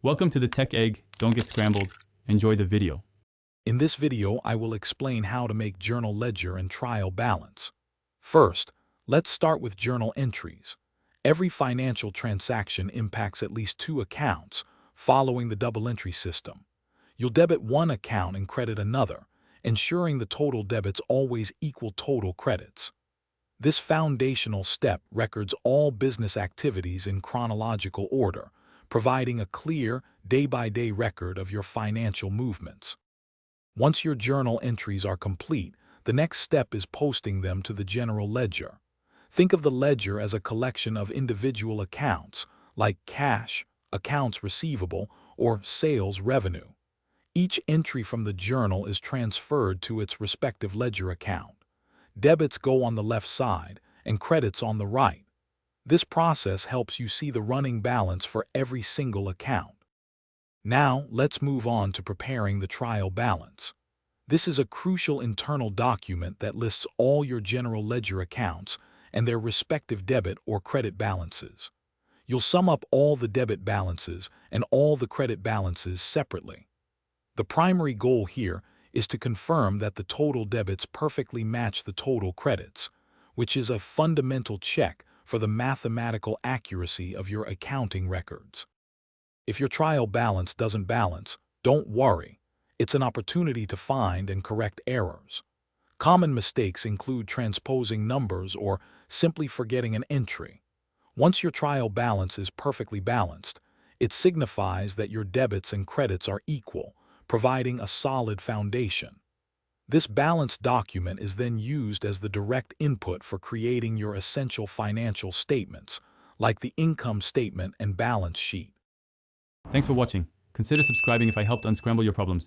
Welcome to the Tech Egg. Don't get scrambled. Enjoy the video. In this video, I will explain how to make journal ledger and trial balance. First, let's start with journal entries. Every financial transaction impacts at least two accounts, following the double entry system. You'll debit one account and credit another, ensuring the total debits always equal total credits. This foundational step records all business activities in chronological order, providing a clear, day-by-day record of your financial movements. Once your journal entries are complete, the next step is posting them to the general ledger. Think of the ledger as a collection of individual accounts, like cash, accounts receivable, or sales revenue. Each entry from the journal is transferred to its respective ledger account. Debits go on the left side and credits on the right. This process helps you see the running balance for every single account. Now, let's move on to preparing the trial balance. This is a crucial internal document that lists all your general ledger accounts and their respective debit or credit balances. You'll sum up all the debit balances and all the credit balances separately. The primary goal here is to confirm that the total debits perfectly match the total credits, which is a fundamental check for the mathematical accuracy of your accounting records. If your trial balance doesn't balance, don't worry. It's an opportunity to find and correct errors. Common mistakes include transposing numbers or simply forgetting an entry. Once your trial balance is perfectly balanced, it signifies that your debits and credits are equal, providing a solid foundation. This balanced document is then used as the direct input for creating your essential financial statements, like the income statement and balance sheet. Thanks for watching. Consider subscribing if I helped unscramble your problems.